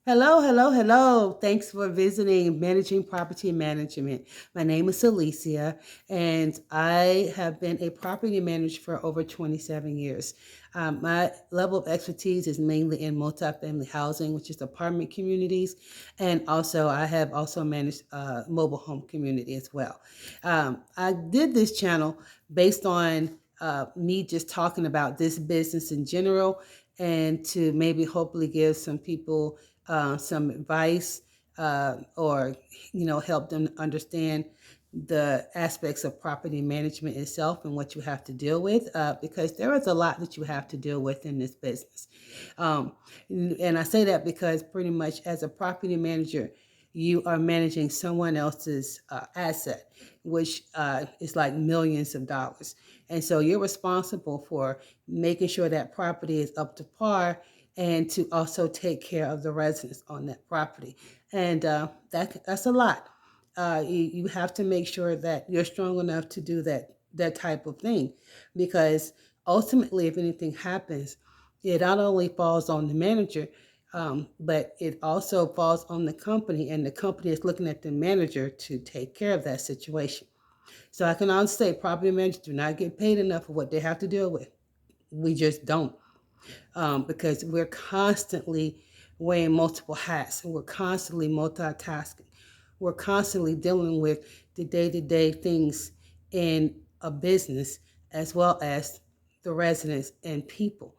Hello, hello, hello. Thanks for visiting Managing Property Management. My name is Alicia, and I have been a property manager for over 27 years. My level of expertise is mainly in multifamily housing, which is apartment communities, and also I have also managed mobile home community as well. I did this channel based on me just talking about this business in general, and to maybe hopefully give some people some advice or help them understand the aspects of property management itself and what you have to deal with because there is a lot that you have to deal with in this business. um, and I say that because pretty much as a property manager you are managing someone else's asset, which is like millions of dollars, and so you're responsible for making sure that property is up to par and to also take care of the residents on that property. And that's a lot. You have to make sure that you're strong enough to do that type of thing, because ultimately, if anything happens, it not only falls on the manager, but it also falls on the company, and the company is looking at the manager to take care of that situation. So I can honestly say, property managers do not get paid enough for what they have to deal with. We just don't, because we're constantly wearing multiple hats and we're constantly multitasking. We're constantly dealing with the day to day things in a business as well as the residents and people.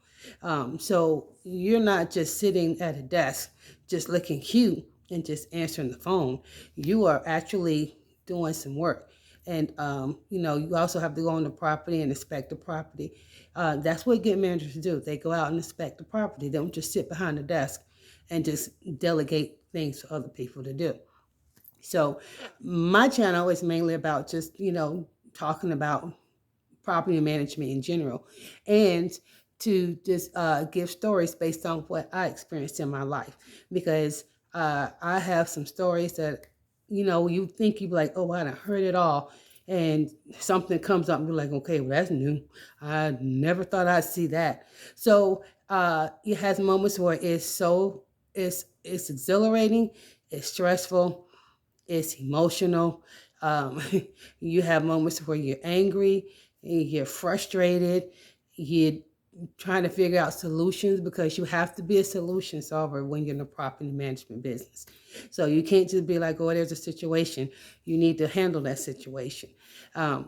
So you're not just sitting at a desk just looking cute and just answering the phone. You are actually doing some work. And you also have to go on the property and inspect the property. That's what good managers do. They go out and inspect the property. They don't just sit behind the desk and just delegate things for other people to do. So my channel is mainly about just, talking about property management in general, and to just give stories based on what I experienced in my life. Because I have some stories that, you think you'd be like, oh, I done heard it all. And something comes up and you're like, okay, well, that's new. I never thought I'd see that. So it has moments where it's exhilarating, it's stressful, it's emotional. Um, you have moments where you're angry, you're frustrated, you're trying to figure out solutions, because you have to be a solution solver when you're in the property management business. So you can't just be like, oh, there's a situation. You need to handle that situation.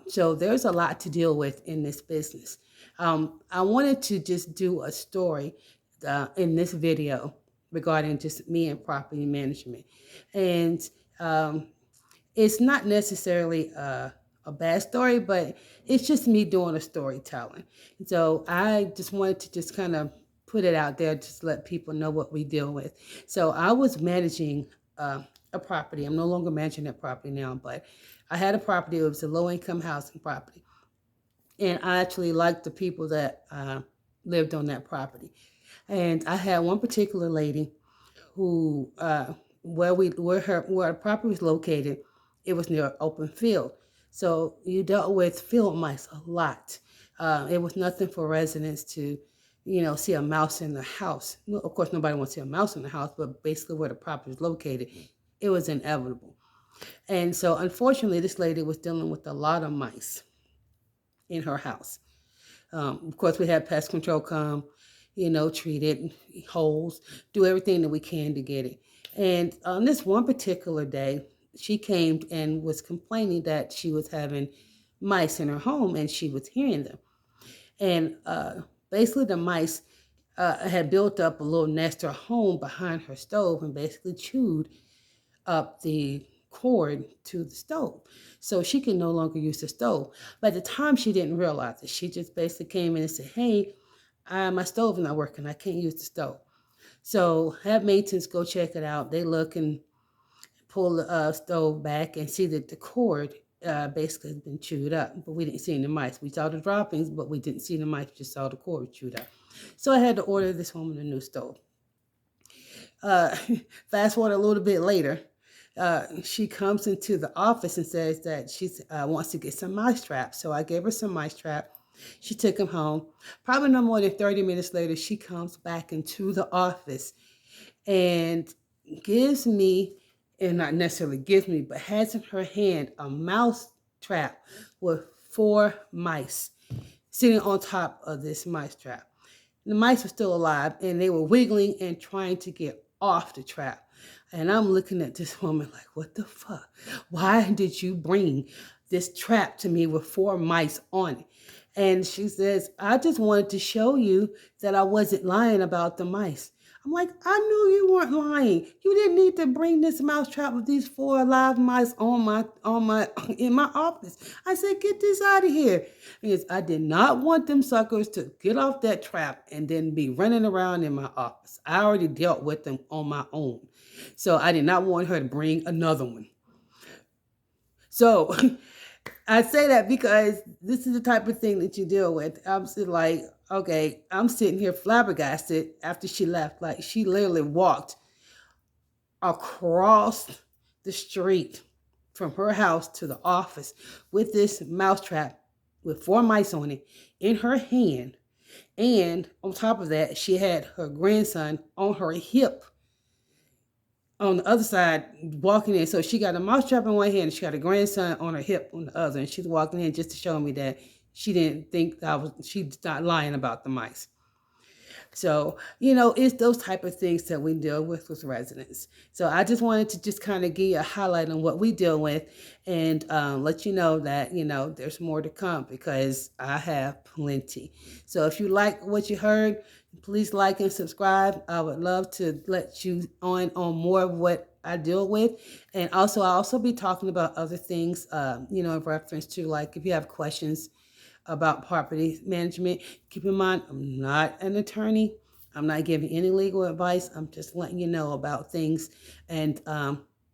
So there's a lot to deal with in this business. I wanted to just do a story in this video regarding just me and property management. And um, it's not necessarily a bad story, but it's just me doing a storytelling. So I just wanted to just kind of put it out there, just to let people know what we deal with. So I was managing a property. I'm no longer managing that property now, but I had a property. It was a low income housing property. And I actually liked the people that lived on that property. And I had one particular lady who where our property was located, it was near an open field. So you dealt with field mice a lot. It was nothing for residents to, see a mouse in the house. Well, of course, nobody wants to see a mouse in the house, but basically where the property was located, it was inevitable. And so, unfortunately, this lady was dealing with a lot of mice in her house. Of course, we had pest control come, treat it, holes, do everything that we can to get it. And on this one particular day, she came and was complaining that she was having mice in her home and she was hearing them. And basically, the mice had built up a little nest or home behind her stove and basically chewed up the cord to the stove. So she could no longer use the stove. By the time she didn't realize it, she just basically came in and said, hey, my stove is not working. I can't use the stove. So have maintenance go check it out. They look and pull the stove back and see that the cord basically has been chewed up. But we didn't see any mice. We saw the droppings, but we didn't see the mice. We just saw the cord chewed up. So I had to order this woman a new stove. Uh, Fast forward a little bit later, she comes into the office and says that she wants to get some mice traps. So I gave her some mice trap. She took them home. Probably no more than 30 minutes later, she comes back into the office and gives me, and not necessarily gives me, but has in her hand a mouse trap with four mice sitting on top of this mice trap. The mice were still alive and they were wiggling and trying to get off the trap. And I'm looking at this woman like, what the fuck? Why did you bring this trap to me with four mice on it? And she says, I just wanted to show you that I wasn't lying about the mice. I'm like, I knew you weren't lying. You didn't need to bring this mouse trap with these four live mice on my in my office. I said, get this out of here. Because I did not want them suckers to get off that trap and then be running around in my office. I already dealt with them on my own. So I did not want her to bring another one. So I say that because this is the type of thing that you deal with. I'm sitting like, okay, I'm sitting here flabbergasted after she left. Like she literally walked across the street from her house to the office with this mousetrap with four mice on it in her hand. And on top of that, she had her grandson on her hip on the other side walking in. So she got a mousetrap in one hand and she got a grandson on her hip on the other. And she's walking in just to show me that she didn't think she's not lying about the mice. So, it's those type of things that we deal with residents. So I just wanted to just kind of give you a highlight on what we deal with and let you know that, there's more to come because I have plenty. So if you like what you heard, please like and subscribe. I would love to let you on more of what I deal with. And also, I'll also be talking about other things, in reference to like if you have questions about property management. Keep in mind, I'm not an attorney. I'm not giving any legal advice. I'm just letting you know about things. And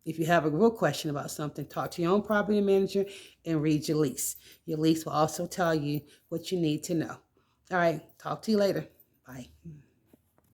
if you have a real question about something, talk to your own property manager and read your lease. Your lease will also tell you what you need to know. All right, talk to you later. Bye.